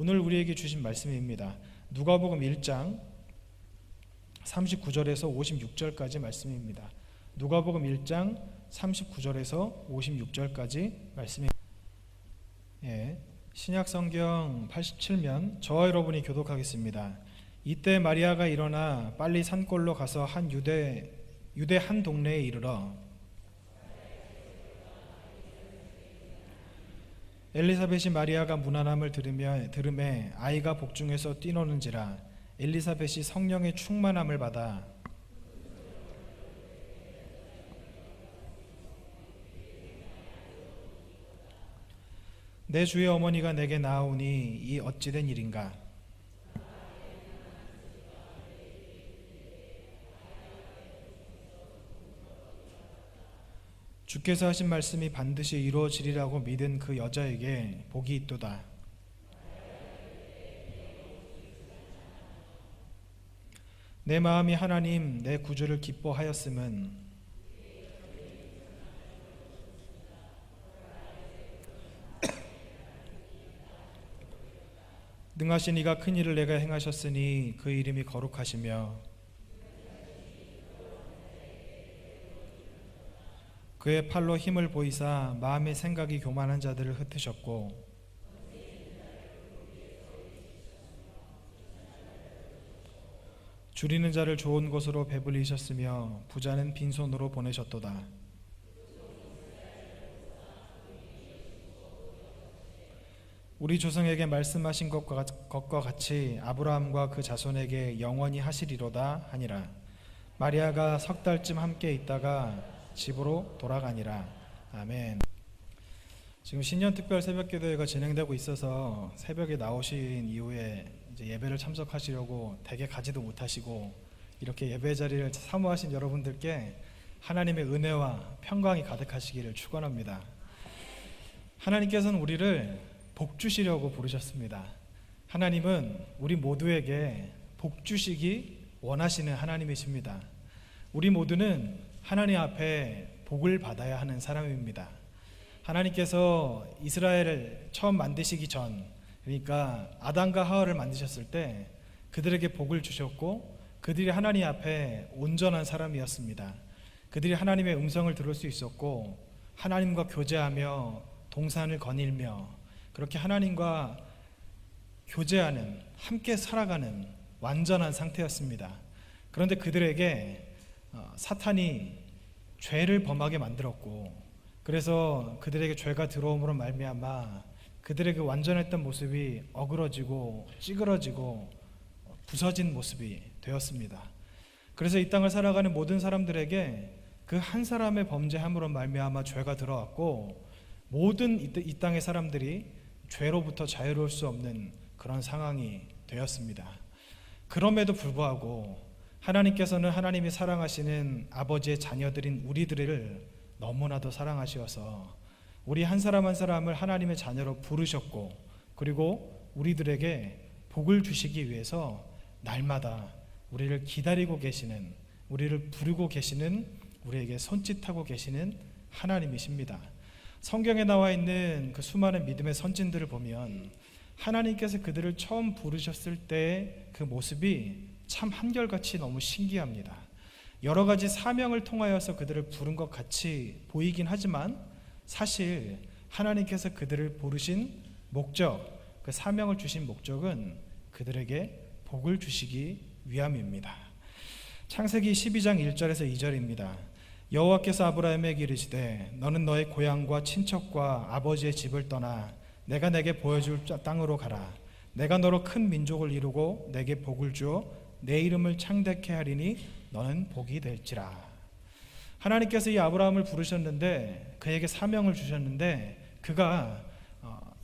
오늘 우리에게 주신 말씀입니다. 누가복음 1장 39절에서 56절까지 말씀입니다. 누가복음 1장 39절에서 56절까지 말씀입니다. 신약성경 87면 저와 여러분이 교독하겠습니다. 이때 마리아가 일어나 빨리 산골로 가서 한 유대 한 동네에 이르러 엘리사벳이 마리아가 문안함을 들음에 아이가 복중에서 뛰노는지라. 엘리사벳이 성령의 충만함을 받아 내 주의 어머니가 내게 나아오니 이 어찌된 일인가. 주께서 하신 말씀이 반드시 이루어지리라고 믿은 그 여자에게 복이 있도다. 내 마음이 하나님 내 구주를 기뻐하였음은 능하신 이가 큰 일을 내가 행하셨으니 그 이름이 거룩하시며 그의 팔로 힘을 보이사 마음의 생각이 교만한 자들을 흩으셨고 줄이는 자를 좋은 곳으로 배불리셨으며 부자는 빈손으로 보내셨도다. 우리 조상에게 말씀하신 것과 같이 아브라함과 그 자손에게 영원히 하시리로다 하니라. 마리아가 석 달쯤 함께 있다가 집으로 돌아가니라. 아멘. 지금 신년특별 새벽기도회가 진행되고 있어서 새벽에 나오신 이후에 이제 예배를 참석하시려고 댁에 가지도 못하시고 이렇게 예배 자리를 사모하신 여러분들께 하나님의 은혜와 평강이 가득하시기를 축원합니다. 하나님께서는 우리를 복 주시려고 부르셨습니다. 하나님은 우리 모두에게 복 주시기 원하시는 하나님이십니다. 우리 모두는 하나님 앞에 복을 받아야 하는 사람입니다. 하나님께서 이스라엘을 처음 만드시기 전, 그러니까 아담과 하와를 만드셨을 때 그들에게 복을 주셨고 그들이 하나님 앞에 온전한 사람이었습니다. 그들이 하나님의 음성을 들을 수 있었고 하나님과 교제하며 동산을 거닐며 그렇게 하나님과 교제하는, 함께 살아가는 완전한 상태였습니다. 그런데 그들에게 사탄이 죄를 범하게 만들었고 그래서 그들에게 죄가 들어옴으로 말미암아 그들에게 완전했던 모습이 어그러지고 찌그러지고 부서진 모습이 되었습니다. 그래서 이 땅을 살아가는 모든 사람들에게 그 한 사람의 범죄함으로 말미암아 죄가 들어왔고 모든 이 땅의 사람들이 죄로부터 자유로울 수 없는 그런 상황이 되었습니다. 그럼에도 불구하고 하나님께서는 하나님이 사랑하시는 아버지의 자녀들인 우리들을 너무나도 사랑하셔서 우리 한 사람 한 사람을 하나님의 자녀로 부르셨고 그리고 우리들에게 복을 주시기 위해서 날마다 우리를 기다리고 계시는, 우리를 부르고 계시는, 우리에게 손짓하고 계시는 하나님이십니다. 성경에 나와 있는 그 수많은 믿음의 선진들을 보면 하나님께서 그들을 처음 부르셨을 때의 그 모습이 참 한결같이 너무 신기합니다. 여러 가지 사명을 통하여서 그들을 부른 것 같이 보이긴 하지만 사실 하나님께서 그들을 부르신 목적, 그 사명을 주신 목적은 그들에게 복을 주시기 위함입니다. 창세기 12장 1절에서 2절입니다. 여호와께서 아브라함에게 이르시되 너는 너의 고향과 친척과 아버지의 집을 떠나 내가 내게 보여줄 땅으로 가라. 내가 너로 큰 민족을 이루고 내게 복을 주어 내 이름을 창대케 하리니 너는 복이 될지라. 하나님께서 이 아브라함을 부르셨는데 그에게 사명을 주셨는데 그가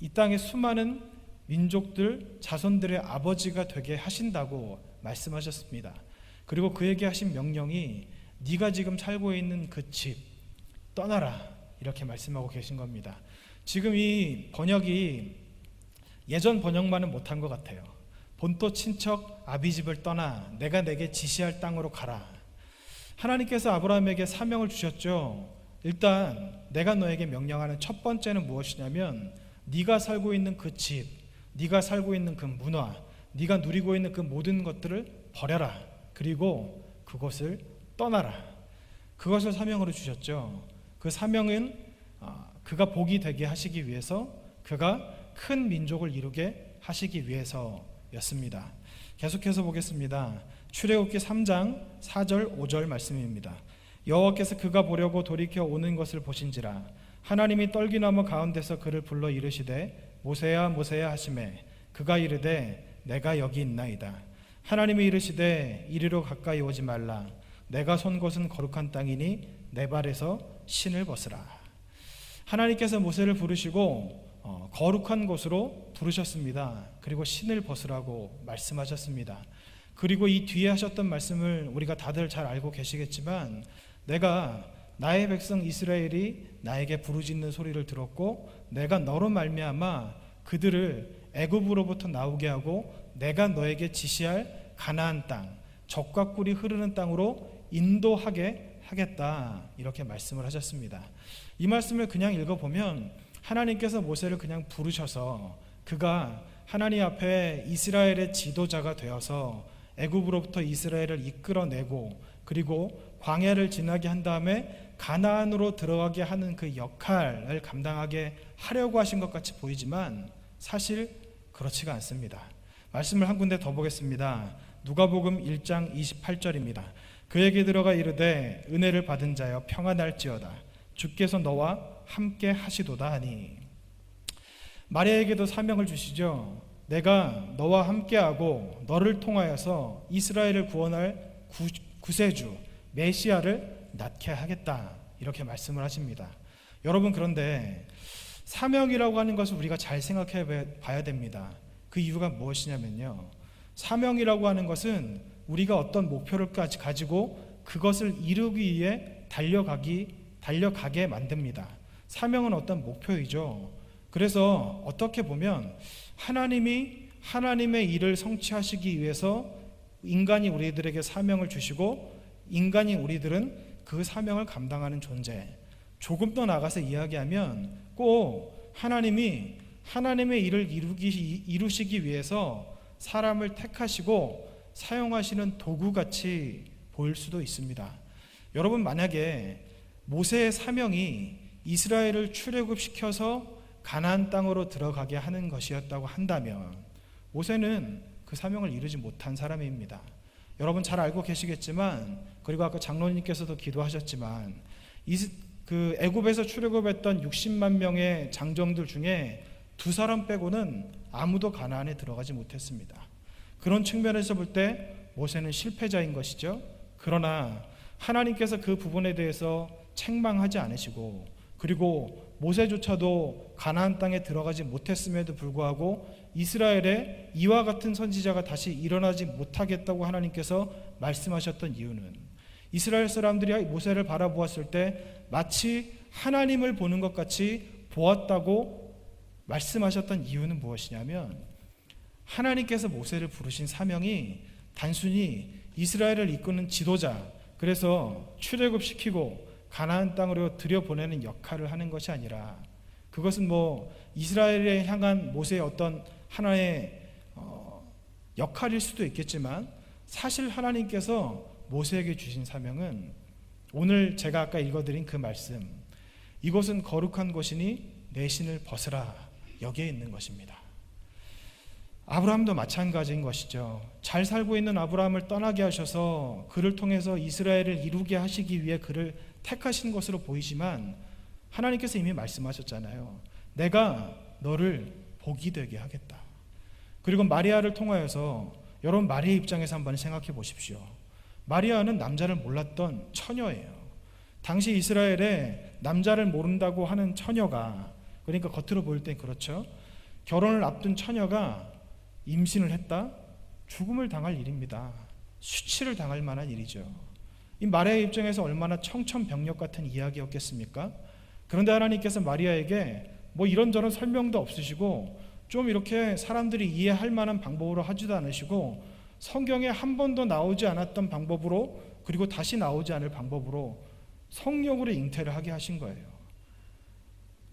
이 땅의 수많은 민족들, 자손들의 아버지가 되게 하신다고 말씀하셨습니다. 그리고 그에게 하신 명령이 네가 지금 살고 있는 그 집 떠나라 이렇게 말씀하고 계신 겁니다. 지금 이 번역이 예전 번역만은 못한 것 같아요. 본토 친척 아비집을 떠나 내가 내게 지시할 땅으로 가라. 하나님께서 아브라함에게 사명을 주셨죠. 일단 내가 너에게 명령하는 첫 번째는 무엇이냐면 네가 살고 있는 그 집, 네가 살고 있는 그 문화, 네가 누리고 있는 그 모든 것들을 버려라. 그리고 그것을 떠나라. 그것을 사명으로 주셨죠. 그 사명은 그가 복이 되게 하시기 위해서, 그가 큰 민족을 이루게 하시기 위해서였습니다. 계속해서 보겠습니다. 출애굽기 3장 4절 5절 말씀입니다. 여호와께서 그가 보려고 돌이켜 오는 것을 보신지라 하나님이 떨기나무 가운데서 그를 불러 이르시되 모세야 모세야 하시매 그가 이르되 내가 여기 있나이다. 하나님이 이르시되 이리로 가까이 오지 말라. 내가 선 곳은 거룩한 땅이니 내 발에서 신을 벗으라. 하나님께서 모세를 부르시고 거룩한 곳으로 부르셨습니다. 그리고 신을 벗으라고 말씀하셨습니다. 그리고 이 뒤에 하셨던 말씀을 우리가 다들 잘 알고 계시겠지만, 내가 나의 백성 이스라엘이 나에게 부르짖는 소리를 들었고 내가 너로 말미암아 그들을 애굽으로부터 나오게 하고 내가 너에게 지시할 가나안 땅, 젖과 꿀이 흐르는 땅으로 인도하게 하겠다, 이렇게 말씀을 하셨습니다. 이 말씀을 그냥 읽어보면 하나님께서 모세를 그냥 부르셔서 그가 하나님 앞에 이스라엘의 지도자가 되어서 애굽으로부터 이스라엘을 이끌어내고 그리고 광야를 지나게 한 다음에 가나안으로 들어가게 하는 그 역할을 감당하게 하려고 하신 것 같이 보이지만 사실 그렇지가 않습니다. 말씀을 한 군데 더 보겠습니다. 누가복음 1장 28절입니다. 그에게 들어가 이르되 은혜를 받은 자여 평안할지어다. 주께서 너와 함께 하시도다 하니. 마리아에게도 사명을 주시죠. 내가 너와 함께하고 너를 통하여서 이스라엘을 구원할 구세주 메시아를 낳게 하겠다, 이렇게 말씀을 하십니다. 여러분, 그런데 사명이라고 하는 것을 우리가 잘 생각해 봐야 됩니다. 그 이유가 무엇이냐면요, 사명이라고 하는 것은 우리가 어떤 목표를 가지고 그것을 이루기 위해 달려가게 만듭니다. 사명은 어떤 목표이죠. 그래서 어떻게 보면 하나님이 하나님의 일을 성취하시기 위해서 인간이 우리들에게 사명을 주시고 인간이 우리들은 그 사명을 감당하는 존재. 조금 더 나가서 이야기하면 꼭 하나님이 하나님의 일을 이루시기 위해서 사람을 택하시고 사용하시는 도구같이 보일 수도 있습니다. 여러분, 만약에 모세의 사명이 이스라엘을 출애굽시켜서 가나안 땅으로 들어가게 하는 것이었다고 한다면 모세는 그 사명을 이루지 못한 사람입니다. 여러분 잘 알고 계시겠지만, 그리고 아까 장로님께서도 기도하셨지만, 그 애굽에서 출애굽했던 60만 명의 장정들 중에 2사람 빼고는 아무도 가나안에 들어가지 못했습니다. 그런 측면에서 볼 때 모세는 실패자인 것이죠. 그러나 하나님께서 그 부분에 대해서 책망하지 않으시고, 그리고 모세조차도 가나안 땅에 들어가지 못했음에도 불구하고 이스라엘에 이와 같은 선지자가 다시 일어나지 못하겠다고 하나님께서 말씀하셨던 이유는, 이스라엘 사람들이 모세를 바라보았을 때 마치 하나님을 보는 것 같이 보았다고 말씀하셨던 이유는 무엇이냐면, 하나님께서 모세를 부르신 사명이 단순히 이스라엘을 이끄는 지도자, 그래서 출애굽시키고 가나안 땅으로 들여보내는 역할을 하는 것이 아니라, 그것은 이스라엘에 향한 모세의 어떤 하나의 역할일 수도 있겠지만, 사실 하나님께서 모세에게 주신 사명은 오늘 제가 아까 읽어드린 그 말씀, 이곳은 거룩한 곳이니 내 신을 벗으라, 여기에 있는 것입니다. 아브라함도 마찬가지인 것이죠. 잘 살고 있는 아브라함을 떠나게 하셔서 그를 통해서 이스라엘을 이루게 하시기 위해 그를 택하신 것으로 보이지만, 하나님께서 이미 말씀하셨잖아요. 내가 너를 복이 되게 하겠다. 그리고 마리아를 통하여서, 여러분 마리아 입장에서 한번 생각해 보십시오. 마리아는 남자를 몰랐던 처녀예요. 당시 이스라엘에 남자를 모른다고 하는 처녀가, 그러니까 겉으로 보일 땐 그렇죠, 결혼을 앞둔 처녀가 임신을 했다? 죽음을 당할 일입니다. 수치를 당할 만한 일이죠. 이 마리아의 입장에서 얼마나 청천벽력 같은 이야기였겠습니까? 그런데 하나님께서 마리아에게 이런저런 설명도 없으시고 좀 이렇게 사람들이 이해할 만한 방법으로 하지도 않으시고, 성경에 한 번도 나오지 않았던 방법으로, 그리고 다시 나오지 않을 방법으로 성령으로 잉태를 하게 하신 거예요.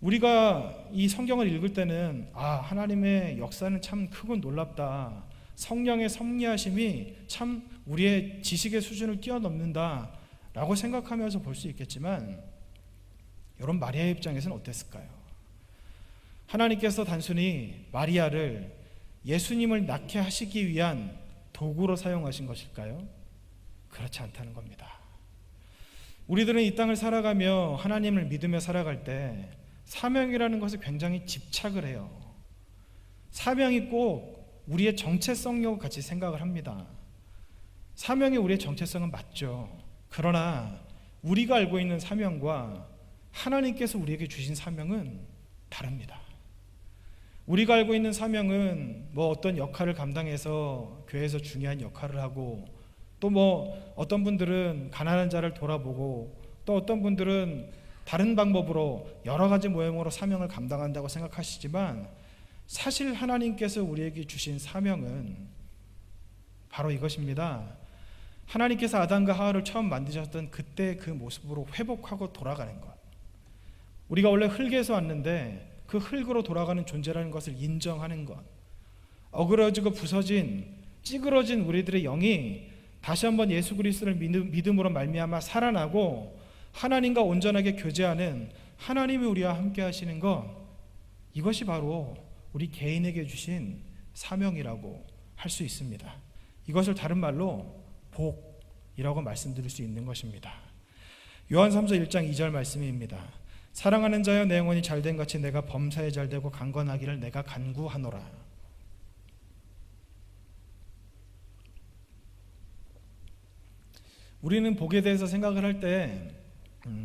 우리가 이 성경을 읽을 때는 하나님의 역사는 참 크고 놀랍다. 성령의 섭리하심이 참 우리의 지식의 수준을 뛰어넘는다 라고 생각하면서 볼 수 있겠지만, 여러분, 마리아의 입장에서는 어땠을까요? 하나님께서 단순히 마리아를 예수님을 낳게 하시기 위한 도구로 사용하신 것일까요? 그렇지 않다는 겁니다. 우리들은 이 땅을 살아가며 하나님을 믿으며 살아갈 때 사명이라는 것에 굉장히 집착을 해요. 사명이 꼭 우리의 정체성과 같이 생각을 합니다. 사명이 우리의 정체성은 맞죠. 그러나 우리가 알고 있는 사명과 하나님께서 우리에게 주신 사명은 다릅니다. 우리가 알고 있는 사명은 어떤 역할을 감당해서 교회에서 중요한 역할을 하고, 또 어떤 분들은 가난한 자를 돌아보고, 또 어떤 분들은 다른 방법으로 여러 가지 모형으로 사명을 감당한다고 생각하시지만, 사실 하나님께서 우리에게 주신 사명은 바로 이것입니다. 하나님께서 아담과 하와를 처음 만드셨던 그때 그 모습으로 회복하고 돌아가는 것. 우리가 원래 흙에서 왔는데 그 흙으로 돌아가는 존재라는 것을 인정하는 것. 어그러지고 부서진, 찌그러진 우리들의 영이 다시 한번 예수 그리스도를 믿음으로 말미암아 살아나고 하나님과 온전하게 교제하는, 하나님이 우리와 함께 하시는 것, 이것이 바로 우리 개인에게 주신 사명이라고 할 수 있습니다. 이것을 다른 말로 복이라고 말씀드릴 수 있는 것입니다. 요한삼서 1장 2절 말씀입니다. 사랑하는 자여, 내 영혼이 잘된 같이 내가 범사에 잘되고 강건하기를 내가 간구하노라. 우리는 복에 대해서 생각을 할 때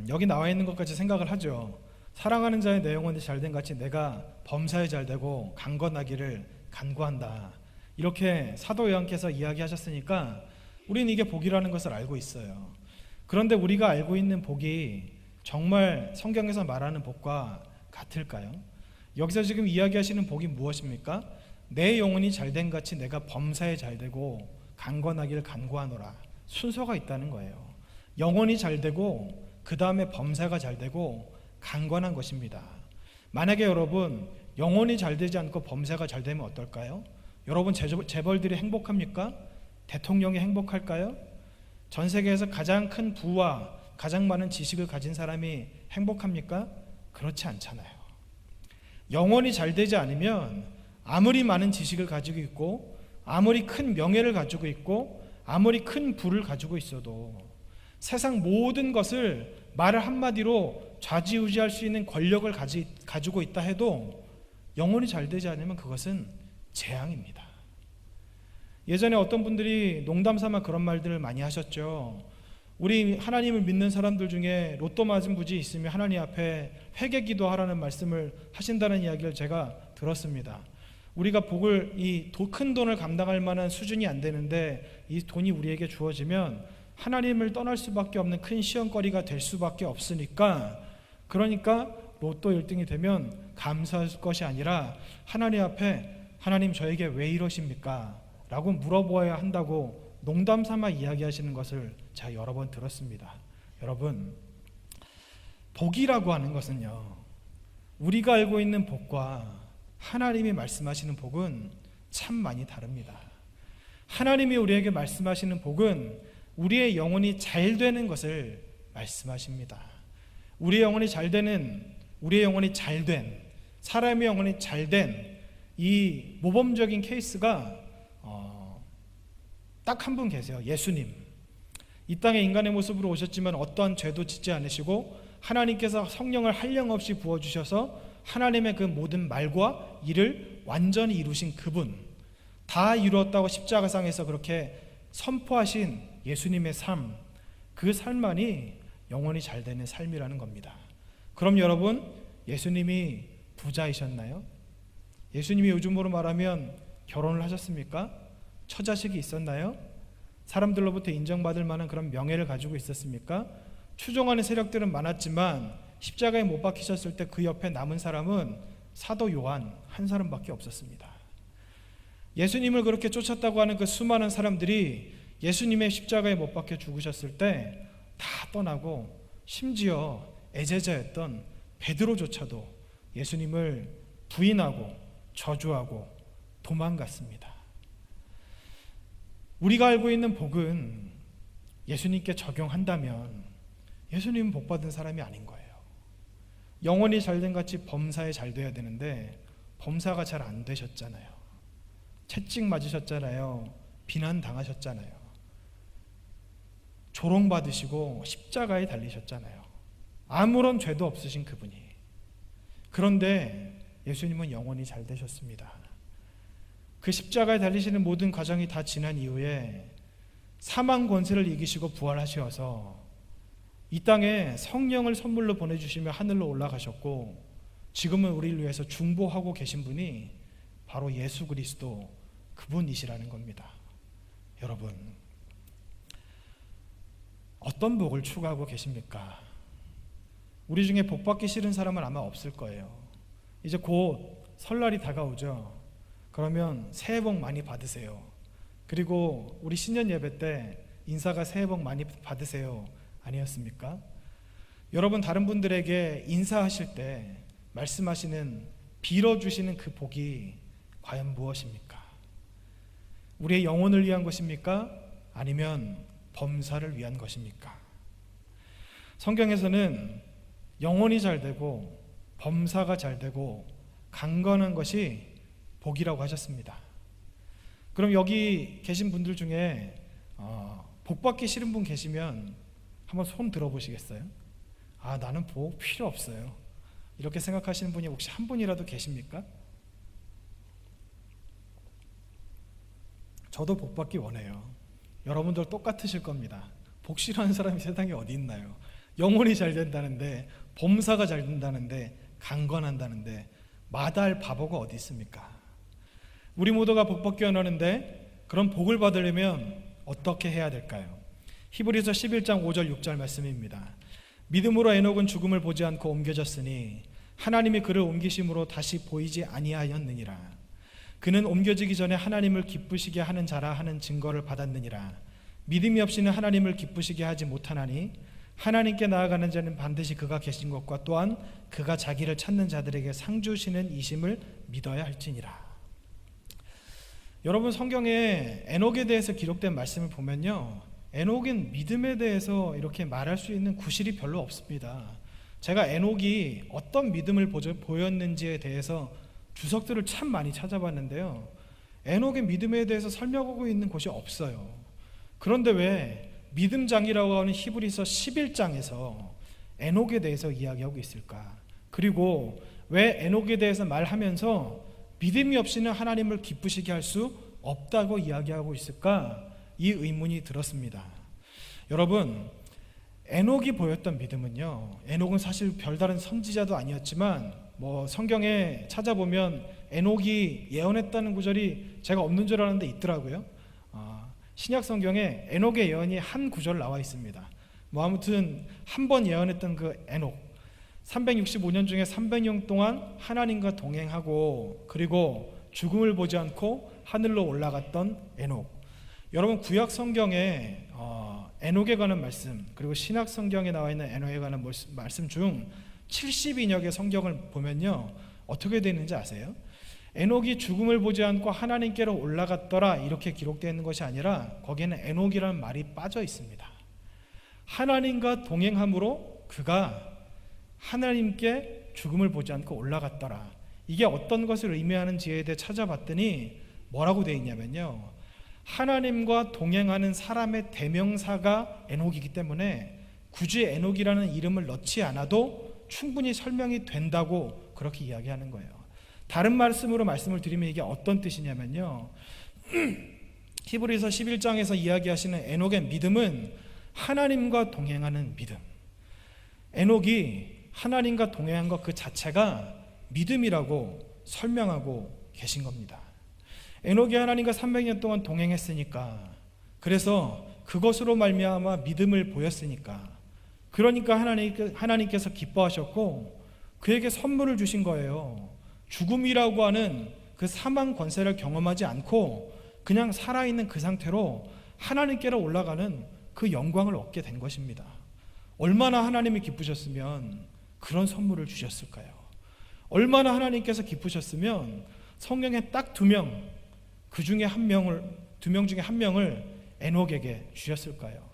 여기 나와 있는 것까지 생각을 하죠. 사랑하는 자의 내 영혼이 잘된 같이 내가 범사에 잘되고 강건하기를 간구한다. 이렇게 사도 요한께서 이야기하셨으니까 우리는 이게 복이라는 것을 알고 있어요. 그런데 우리가 알고 있는 복이 정말 성경에서 말하는 복과 같을까요? 여기서 지금 이야기하시는 복이 무엇입니까? 내 영혼이 잘된 같이 내가 범사에 잘되고 강건하기를 간구하노라. 순서가 있다는 거예요. 영혼이 잘되고 그 다음에 범사가 잘되고 강건한 것입니다. 만약에 여러분 영혼이 잘되지 않고 범사가 잘되면 어떨까요? 여러분 재벌들이 행복합니까? 대통령이 행복할까요? 전 세계에서 가장 큰 부와 가장 많은 지식을 가진 사람이 행복합니까? 그렇지 않잖아요. 영혼이 잘 되지 않으면 아무리 많은 지식을 가지고 있고, 아무리 큰 명예를 가지고 있고, 아무리 큰 부를 가지고 있어도 세상 모든 것을 말 한마디로 좌지우지할 수 있는 권력을 가지고 있다 해도 영혼이 잘 되지 않으면 그것은 재앙입니다. 예전에 어떤 분들이 농담 삼아 그런 말들을 많이 하셨죠. 우리 하나님을 믿는 사람들 중에 로또 맞은 분이 있으면 하나님 앞에 회개 기도하라는 말씀을 하신다는 이야기를 제가 들었습니다. 우리가 복을, 이 큰 돈을 감당할 만한 수준이 안 되는데 이 돈이 우리에게 주어지면 하나님을 떠날 수밖에 없는 큰 시험거리가 될 수밖에 없으니까, 그러니까 로또 1등이 되면 감사할 것이 아니라 하나님 앞에, 하나님 저에게 왜 이러십니까? 라고 물어보아야 한다고 농담 삼아 이야기하시는 것을 제가 여러 번 들었습니다. 여러분, 복이라고 하는 것은요, 우리가 알고 있는 복과 하나님이 말씀하시는 복은 참 많이 다릅니다. 하나님이 우리에게 말씀하시는 복은 우리의 영혼이 잘 되는 것을 말씀하십니다. 우리의 영혼이 잘된, 사람의 영혼이 잘된 이 모범적인 케이스가 딱 한 분 계세요. 예수님. 이 땅에 인간의 모습으로 오셨지만 어떠한 죄도 짓지 않으시고 하나님께서 성령을 한량없이 부어주셔서 하나님의 그 모든 말과 일을 완전히 이루신 그분, 다 이루었다고 십자가상에서 그렇게 선포하신 예수님의 삶, 그 삶만이 영혼이 잘 되는 삶이라는 겁니다. 그럼 여러분, 예수님이 부자이셨나요? 예수님이 요즘으로 말하면 결혼을 하셨습니까? 처자식이 있었나요? 사람들로부터 인정받을 만한 그런 명예를 가지고 있었습니까? 추종하는 세력들은 많았지만 십자가에 못 박히셨을 때 그 옆에 남은 사람은 사도 요한 한 사람밖에 없었습니다. 예수님을 그렇게 쫓았다고 하는 그 수많은 사람들이 예수님의 십자가에 못 박혀 죽으셨을 때 다 떠나고, 심지어 애제자였던 베드로조차도 예수님을 부인하고 저주하고 도망갔습니다. 우리가 알고 있는 복은 예수님께 적용한다면 예수님은 복받은 사람이 아닌 거예요. 영혼이 잘된 같이 범사에 잘 돼야 되는데 범사가 잘 안 되셨잖아요. 채찍 맞으셨잖아요. 비난 당하셨잖아요. 조롱받으시고 십자가에 달리셨잖아요. 아무런 죄도 없으신 그분이. 그런데 예수님은 영원히 잘 되셨습니다. 그 십자가에 달리시는 모든 과정이 다 지난 이후에 사망 권세를 이기시고 부활하셔서 이 땅에 성령을 선물로 보내주시며 하늘로 올라가셨고, 지금은 우리를 위해서 중보하고 계신 분이 바로 예수 그리스도 그분이시라는 겁니다. 여러분, 어떤 복을 추구하고 계십니까? 우리 중에 복 받기 싫은 사람은 아마 없을 거예요. 이제 곧 설날이 다가오죠. 그러면 새해 복 많이 받으세요. 그리고 우리 신년 예배 때 인사가 새해 복 많이 받으세요 아니었습니까? 여러분, 다른 분들에게 인사하실 때 말씀하시는, 빌어주시는 그 복이 과연 무엇입니까? 우리의 영혼을 위한 것입니까? 아니면 범사를 위한 것입니까? 성경에서는 영혼이 잘 되고 범사가 잘 되고 강건한 것이 복이라고 하셨습니다. 그럼 여기 계신 분들 중에 복 받기 싫은 분 계시면 한번 손 들어보시겠어요? 아, 나는 복 필요 없어요, 이렇게 생각하시는 분이 혹시 한 분이라도 계십니까? 저도 복 받기 원해요. 여러분들 똑같으실 겁니다. 복 싫어하는 사람이 세상에 어디 있나요? 영혼이 잘 된다는데, 범사가 잘 된다는데, 강건한다는데 마다할 바보가 어디 있습니까? 우리 모두가 복 받기 원하는데 그런 복을 받으려면 어떻게 해야 될까요? 히브리서 11장 5절 6절 말씀입니다. 믿음으로 에녹은 죽음을 보지 않고 옮겨졌으니 하나님이 그를 옮기심으로 다시 보이지 아니하였느니라. 그는 옮겨지기 전에 하나님을 기쁘시게 하는 자라 하는 증거를 받았느니라. 믿음이 없이는 하나님을 기쁘시게 하지 못하나니 하나님께 나아가는 자는 반드시 그가 계신 것과 또한 그가 자기를 찾는 자들에게 상 주시는 이심을 믿어야 할지니라. 여러분, 성경에 에녹에 대해서 기록된 말씀을 보면요, 에녹은 믿음에 대해서 이렇게 말할 수 있는 구실이 별로 없습니다. 제가 에녹이 어떤 믿음을 보였는지에 대해서 주석들을 참 많이 찾아봤는데요, 에녹의 믿음에 대해서 설명하고 있는 곳이 없어요. 그런데 왜 믿음장이라고 하는 히브리서 11장에서 에녹에 대해서 이야기하고 있을까? 그리고 왜 에녹에 대해서 말하면서 믿음이 없이는 하나님을 기쁘시게 할 수 없다고 이야기하고 있을까? 이 의문이 들었습니다. 여러분, 에녹이 보였던 믿음은요, 에녹은 사실 별다른 선지자도 아니었지만 성경에 찾아보면 에녹이 예언했다는 구절이 제가 없는 줄 알았는데 있더라고요. 신약 성경에 에녹의 예언이 한 구절 나와 있습니다. 아무튼 한 번 예언했던 그 에녹, 365년 중에 300년 동안 하나님과 동행하고 그리고 죽음을 보지 않고 하늘로 올라갔던 에녹. 여러분, 구약 성경에 에녹에 관한 말씀, 그리고 신약 성경에 나와 있는 에녹에 관한 말씀 중 70인역의 성경을 보면요, 어떻게 되는지 아세요? 에녹이 죽음을 보지 않고 하나님께로 올라갔더라 이렇게 기록되어 있는 것이 아니라 거기에는 에녹이라는 말이 빠져 있습니다. 하나님과 동행함으로 그가 하나님께 죽음을 보지 않고 올라갔더라. 이게 어떤 것을 의미하는지에 대해 찾아봤더니 뭐라고 되어 있냐면요, 하나님과 동행하는 사람의 대명사가 에녹이기 때문에 굳이 에녹이라는 이름을 넣지 않아도 충분히 설명이 된다고 그렇게 이야기하는 거예요. 다른 말씀으로 말씀을 드리면 이게 어떤 뜻이냐면요, 히브리서 11장에서 이야기하시는 에녹의 믿음은 하나님과 동행하는 믿음. 에녹이 하나님과 동행한 것 그 자체가 믿음이라고 설명하고 계신 겁니다. 에녹이 하나님과 300년 동안 동행했으니까, 그래서 그것으로 말미암아 믿음을 보였으니까, 그러니까 하나님께서 기뻐하셨고 그에게 선물을 주신 거예요. 죽음이라고 하는 그 사망 권세를 경험하지 않고 그냥 살아있는 그 상태로 하나님께로 올라가는 그 영광을 얻게 된 것입니다. 얼마나 하나님이 기쁘셨으면 그런 선물을 주셨을까요? 얼마나 하나님께서 기쁘셨으면 성경에 딱 두 명, 그 중에 한 명을, 두 명 중에 한 명을 에녹에게 주셨을까요?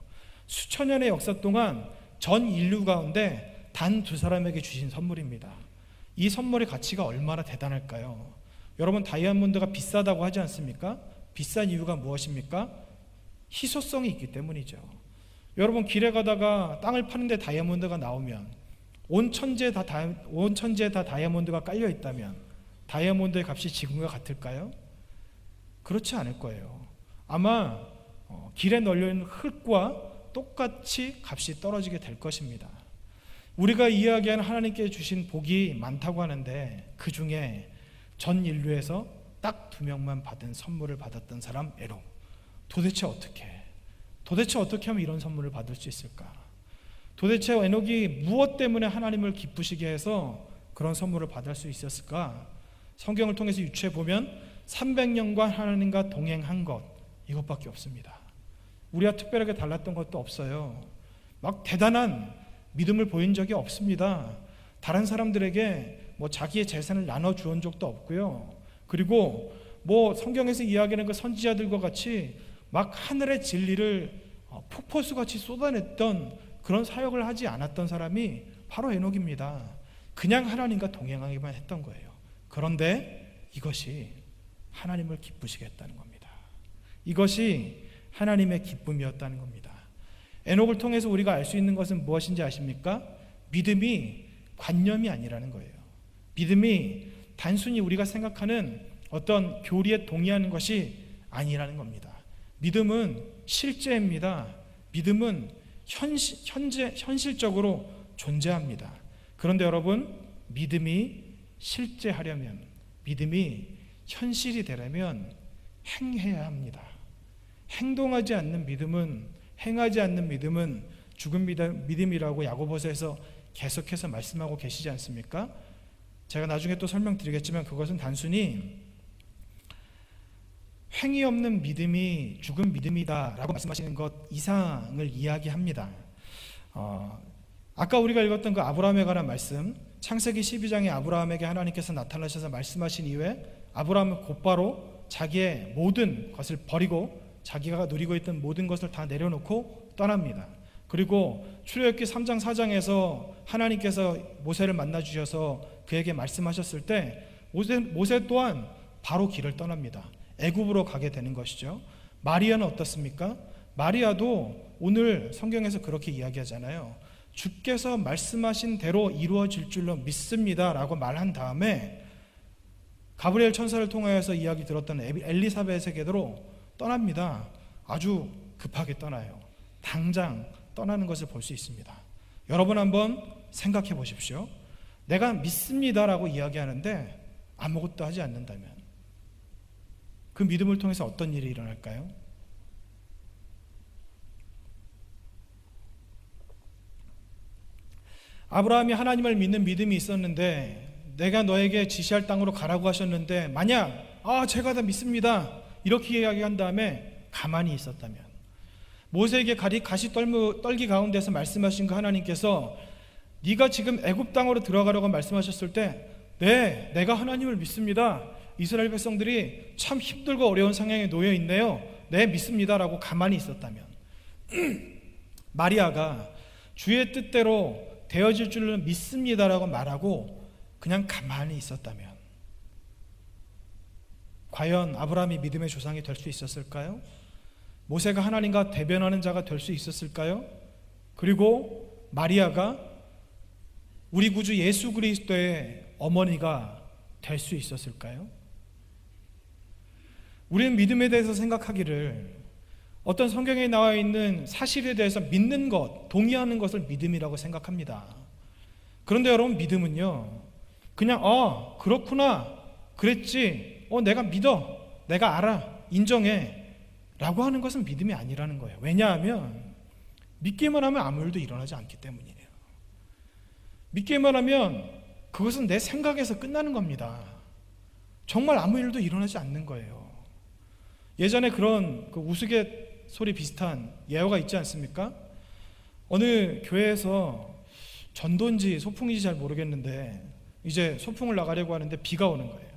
수천 년의 역사 동안 전 인류 가운데 단 두 사람에게 주신 선물입니다. 이 선물의 가치가 얼마나 대단할까요? 여러분, 다이아몬드가 비싸다고 하지 않습니까? 비싼 이유가 무엇입니까? 희소성이 있기 때문이죠. 여러분, 길에 가다가 땅을 파는데 다이아몬드가 나오면 온 천지에 다 다이아몬드가 깔려 있다면 다이아몬드의 값이 지금과 같을까요? 그렇지 않을 거예요. 아마 길에 널려있는 흙과 똑같이 값이 떨어지게 될 것입니다. 우리가 이야기하는 하나님께 주신 복이 많다고 하는데 그 중에 전 인류에서 딱 두 명만 받은 선물을 받았던 사람, 에녹. 도대체 어떻게 하면 이런 선물을 받을 수 있을까? 도대체 에녹이 무엇 때문에 하나님을 기쁘시게 해서 그런 선물을 받을 수 있었을까? 성경을 통해서 유추해 보면 300년간 하나님과 동행한 것, 이것밖에 없습니다. 우리와 특별하게 달랐던 것도 없어요. 막 대단한 믿음을 보인 적이 없습니다. 다른 사람들에게 자기의 재산을 나눠 주온 적도 없고요. 그리고 성경에서 이야기하는 그 선지자들과 같이 막 하늘의 진리를 폭포수같이 쏟아냈던 그런 사역을 하지 않았던 사람이 바로 에녹입니다. 그냥 하나님과 동행하기만 했던 거예요. 그런데 이것이 하나님을 기쁘시게 했다는 겁니다. 이것이 하나님의 기쁨이었다는 겁니다. 에녹을 통해서 우리가 알 수 있는 것은 무엇인지 아십니까? 믿음이 관념이 아니라는 거예요. 믿음이 단순히 우리가 생각하는 어떤 교리에 동의하는 것이 아니라는 겁니다. 믿음은 실제입니다. 믿음은 현실적으로 존재합니다. 그런데 여러분, 믿음이 실제하려면, 믿음이 현실이 되려면 행해야 합니다. 행동하지 않는 믿음은, 행하지 않는 믿음은 죽은 믿음이라고 야고보서에서 계속해서 말씀하고 계시지 않습니까? 제가 나중에 또 설명드리겠지만 그것은 단순히 행위 없는 믿음이 죽은 믿음이다라고 말씀하시는 것 이상을 이야기합니다. 아까 우리가 읽었던 그 아브라함에 관한 말씀, 창세기 12장에 아브라함에게 하나님께서 나타나셔서 말씀하신 이후에 아브라함은 곧바로 자기의 모든 것을 버리고 자기가 누리고 있던 모든 것을 다 내려놓고 떠납니다. 그리고 출애굽기 3장 4장에서 하나님께서 모세를 만나 주셔서 그에게 말씀하셨을 때 모세 또한 바로 길을 떠납니다. 애굽으로 가게 되는 것이죠. 마리아는 어떻습니까? 마리아도 오늘 성경에서 그렇게 이야기하잖아요. 주께서 말씀하신 대로 이루어질 줄로 믿습니다 라고 말한 다음에 가브리엘 천사를 통하여서 이야기 들었던 엘리사벳에게로 떠납니다. 아주 급하게 떠나요. 당장 떠나는 것을 볼 수 있습니다. 여러분 한번 생각해 보십시오. 내가 믿습니다 라고 이야기하는데 아무것도 하지 않는다면 그 믿음을 통해서 어떤 일이 일어날까요? 아브라함이 하나님을 믿는 믿음이 있었는데 내가 너에게 지시할 땅으로 가라고 하셨는데 만약 제가 다 믿습니다 이렇게 이야기한 다음에 가만히 있었다면, 모세에게 가시 떨기 가운데서 말씀하신 그 하나님께서 네가 지금 애굽 땅으로 들어가라고 말씀하셨을 때 네, 내가 하나님을 믿습니다. 이스라엘 백성들이 참 힘들고 어려운 상황에 놓여 있네요. 네, 믿습니다라고 가만히 있었다면, 마리아가 주의 뜻대로 되어질 줄로 믿습니다라고 말하고 그냥 가만히 있었다면 과연 아브라함이 믿음의 조상이 될 수 있었을까요? 모세가 하나님과 대변하는 자가 될 수 있었을까요? 그리고 마리아가 우리 구주 예수 그리스도의 어머니가 될 수 있었을까요? 우리는 믿음에 대해서 생각하기를 어떤 성경에 나와 있는 사실에 대해서 믿는 것, 동의하는 것을 믿음이라고 생각합니다. 그런데 여러분, 믿음은요 그냥 그렇구나, 그랬지, 내가 믿어, 내가 알아, 인정해 라고 하는 것은 믿음이 아니라는 거예요. 왜냐하면 믿기만 하면 아무 일도 일어나지 않기 때문이에요. 믿기만 하면 그것은 내 생각에서 끝나는 겁니다. 정말 아무 일도 일어나지 않는 거예요. 예전에 그런 우스갯소리 비슷한 예화가 있지 않습니까? 어느 교회에서 전도인지 소풍인지 잘 모르겠는데 이제 소풍을 나가려고 하는데 비가 오는 거예요.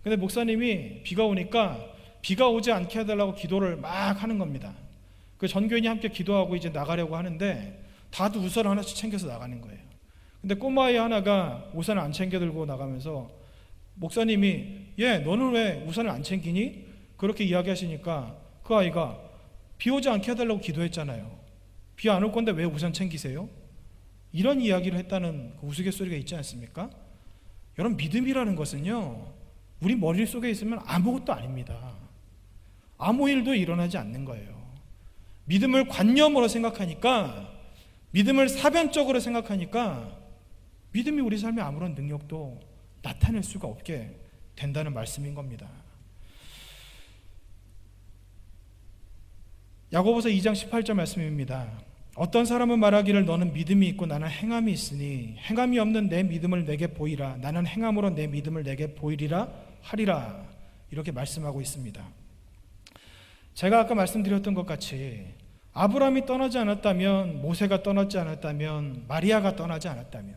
근데 목사님이 비가 오니까 비가 오지 않게 해달라고 기도를 막 하는 겁니다. 그 전교인이 함께 기도하고 이제 나가려고 하는데 다들 우산을 하나씩 챙겨서 나가는 거예요. 근데 꼬마아이 하나가 우산을 안 챙겨 들고 나가면서 목사님이 너는 왜 우산을 안 챙기니? 그렇게 이야기하시니까 그 아이가 비 오지 않게 해달라고 기도했잖아요. 비 안 올 건데 왜 우산 챙기세요? 이런 이야기를 했다는 그 우스갯소리가 있지 않습니까? 여러분, 믿음이라는 것은요, 우리 머릿속에 있으면 아무것도 아닙니다. 아무 일도 일어나지 않는 거예요. 믿음을 관념으로 생각하니까, 믿음을 사변적으로 생각하니까 믿음이 우리 삶에 아무런 능력도 나타낼 수가 없게 된다는 말씀인 겁니다. 야고보서 2장 18절 말씀입니다. 어떤 사람은 말하기를 너는 믿음이 있고 나는 행함이 있으니 행함이 없는 내 믿음을 내게 보이라. 나는 행함으로 내 믿음을 내게 보이리라 하리라. 이렇게 말씀하고 있습니다. 제가 아까 말씀드렸던 것 같이 아브라함이 떠나지 않았다면, 모세가 떠나지 않았다면, 마리아가 떠나지 않았다면,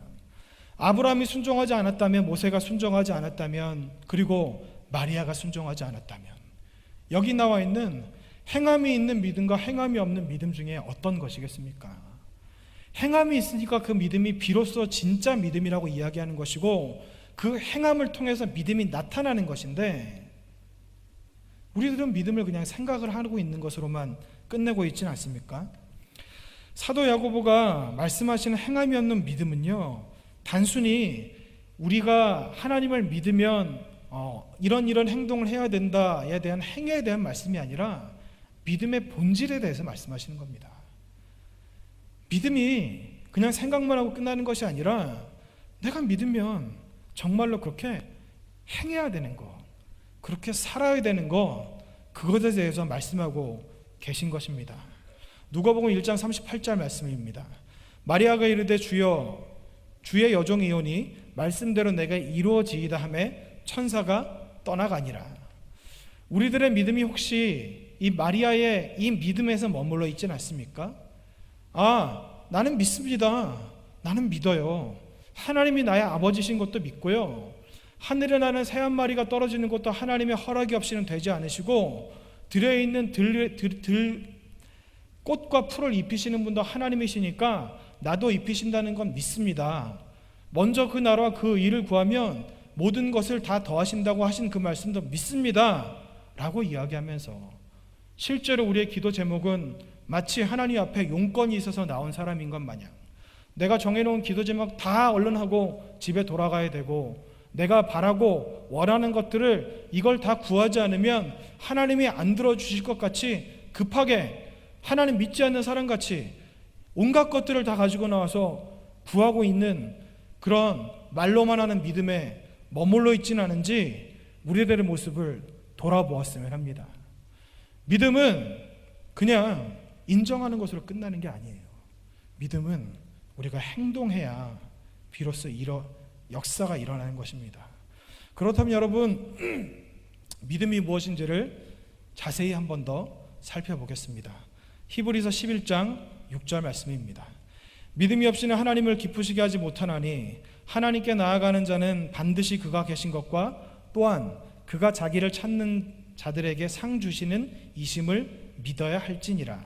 아브라함이 순종하지 않았다면, 모세가 순종하지 않았다면, 그리고 마리아가 순종하지 않았다면, 여기 나와 있는 행함이 있는 믿음과 행함이 없는 믿음 중에 어떤 것이겠습니까? 행함이 있으니까 그 믿음이 비로소 진짜 믿음이라고 이야기하는 것이고, 그 행함을 통해서 믿음이 나타나는 것인데, 우리들은 믿음을 그냥 생각을 하고 있는 것으로만 끝내고 있지는 않습니까? 사도 야고보가 말씀하시는 행함이 없는 믿음은요, 단순히 우리가 하나님을 믿으면 이런 행동을 해야 된다에 대한 행위에 대한 말씀이 아니라 믿음의 본질에 대해서 말씀하시는 겁니다. 믿음이 그냥 생각만 하고 끝나는 것이 아니라 내가 믿으면 정말로 그렇게 행해야 되는 것, 그렇게 살아야 되는 것, 그것에 대해서 말씀하고 계신 것입니다. 누가복음 1장 38절 말씀입니다. 마리아가 이르되 주여, 주의 여종이오니 말씀대로 내가 이루어지이다 하매 천사가 떠나가니라. 우리들의 믿음이 혹시 이 마리아의 이 믿음에서 머물러 있지는 않습니까? 나는 믿습니다. 나는 믿어요. 하나님이 나의 아버지신 것도 믿고요, 하늘에 나는 새 한 마리가 떨어지는 것도 하나님의 허락이 없이는 되지 않으시고, 들에 있는 꽃과 풀을 입히시는 분도 하나님이시니까 나도 입히신다는 건 믿습니다. 먼저 그 나라와 그 일을 구하면 모든 것을 다 더하신다고 하신 그 말씀도 믿습니다 라고 이야기하면서, 실제로 우리의 기도 제목은 마치 하나님 앞에 용건이 있어서 나온 사람인 것 마냥 내가 정해놓은 기도 제목 다 얼른 하고 집에 돌아가야 되고, 내가 바라고 원하는 것들을 이걸 다 구하지 않으면 하나님이 안 들어주실 것 같이 급하게 하나님 믿지 않는 사람같이 온갖 것들을 다 가지고 나와서 구하고 있는 그런 말로만 하는 믿음에 머물러 있지는 않은지 우리들의 모습을 돌아보았으면 합니다. 믿음은 그냥 인정하는 것으로 끝나는 게 아니에요. 믿음은 우리가 행동해야 비로소 역사가 일어나는 것입니다. 그렇다면 여러분, 믿음이 무엇인지를 자세히 한 번 더 살펴보겠습니다. 히브리서 11장 6절 말씀입니다. 믿음이 없이는 하나님을 기쁘시게 하지 못하나니 하나님께 나아가는 자는 반드시 그가 계신 것과 또한 그가 자기를 찾는 자들에게 상 주시는 이심을 믿어야 할지니라.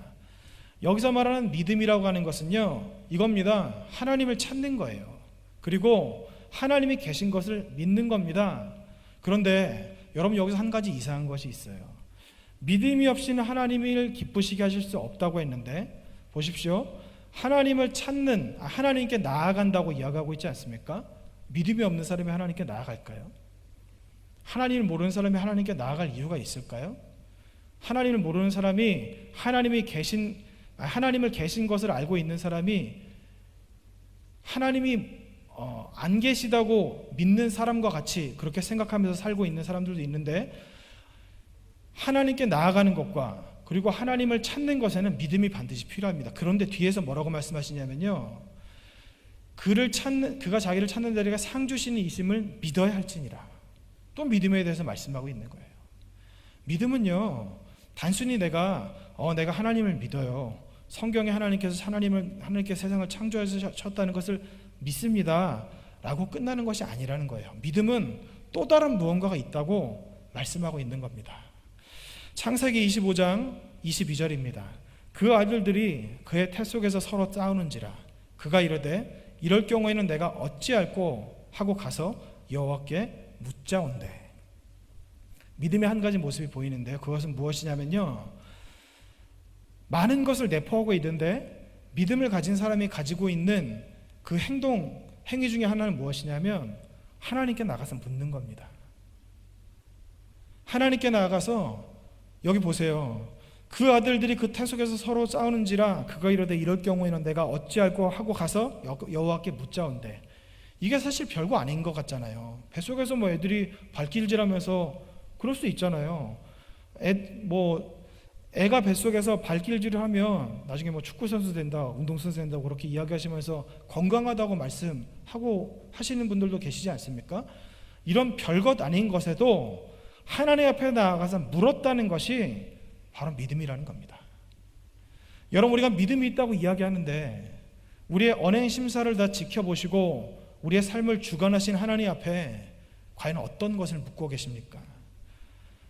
여기서 말하는 믿음이라고 하는 것은요, 이겁니다. 하나님을 찾는 거예요. 그리고 하나님이 계신 것을 믿는 겁니다. 그런데 여러분, 여기서 한 가지 이상한 것이 있어요. 믿음이 없이는 하나님을 기쁘시게 하실 수 없다고 했는데, 보십시오. 하나님을 찾는, 하나님께 나아간다고 이야기하고 있지 않습니까? 믿음이 없는 사람이 하나님께 나아갈까요? 하나님을 모르는 사람이 하나님께 나아갈 이유가 있을까요? 하나님을 모르는 사람이 하나님을 계신 것을 알고 있는 사람이 하나님이 안 계시다고 믿는 사람과 같이 그렇게 생각하면서 살고 있는 사람들도 있는데, 하나님께 나아가는 것과 그리고 하나님을 찾는 것에는 믿음이 반드시 필요합니다. 그런데 뒤에서 뭐라고 말씀하시냐면요, 그가 자기를 찾는 자리가 상 주시는 이심을 믿어야 할지니라. 또 믿음에 대해서 말씀하고 있는 거예요. 믿음은요, 단순히 내가 하나님을 믿어요, 성경에 하나님께서 세상을 창조하셨다는 것을 믿습니다 라고 끝나는 것이 아니라는 거예요. 믿음은 또 다른 무언가가 있다고 말씀하고 있는 겁니다. 창세기 25장 22절입니다. 그 아들들이 그의 태 속에서 서로 싸우는지라 그가 이르되 이럴 경우에는 내가 어찌할꼬 하고 가서 여호와께 묻자온대. 믿음의 한 가지 모습이 보이는데요. 그것은 무엇이냐면요, 많은 것을 내포하고 있는데 믿음을 가진 사람이 가지고 있는 그 행위 중에 하나는 무엇이냐면 하나님께 나가서 묻는 겁니다. 하나님께 나가서, 여기 보세요, 그 아들들이 그 태 속에서 서로 싸우는지라 그가 이르되 이럴 경우에는 내가 어찌할꼬 하고 가서 여호와께 묻자온대. 이게 사실 별거 아닌 것 같잖아요. 뱃속에서 뭐 애들이 발길질하면서 그럴 수 있잖아요. 애가 뱃속에서 발길질을 하면 나중에 뭐 축구선수 된다, 운동선수 된다고 그렇게 이야기하시면서 건강하다고 말씀하고 하시는 분들도 계시지 않습니까? 이런 별것 아닌 것에도 하나님 앞에 나아가서 물었다는 것이 바로 믿음이라는 겁니다. 여러분, 우리가 믿음이 있다고 이야기하는데 우리의 언행 심사를 다 지켜보시고 우리의 삶을 주관하신 하나님 앞에 과연 어떤 것을 묻고 계십니까?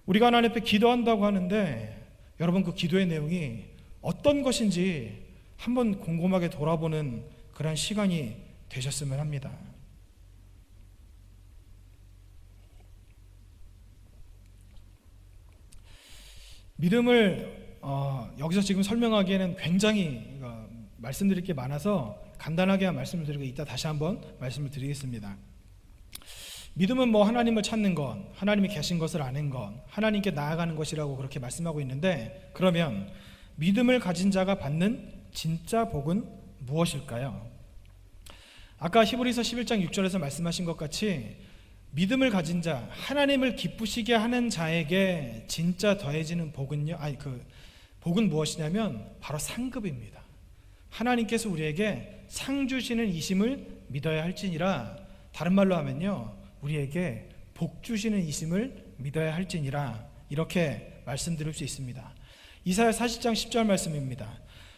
우리가 하나님 앞에 기도한다고 하는데 여러분, 그 기도의 내용이 어떤 것인지 한번 곰곰하게 돌아보는 그런 시간이 되셨으면 합니다. 믿음을 여기서 지금 설명하기에는 굉장히 말씀드릴 게 많아서 간단하게 말씀을 드리고 이따 다시 한번 말씀을 드리겠습니다. 믿음은 뭐 하나님을 찾는 것, 하나님이 계신 것을 아는 것, 하나님께 나아가는 것이라고 그렇게 말씀하고 있는데, 그러면 믿음을 가진 자가 받는 진짜 복은 무엇일까요? 아까 히브리서 11장 6절에서 말씀하신 것 같이 믿음을 가진 자, 하나님을 기쁘시게 하는 자에게 진짜 더해지는 복은요, 복은 무엇이냐면 바로 상급입니다. 하나님께서 우리에게 상 주시는 이심을 믿어야 할지니라, 다른 말로 하면요, 우리에게 복 주시는 이심을 믿어야 할지니라, 이렇게 말씀드릴 수 있습니다. 이사야 40장 10절 말씀입니다.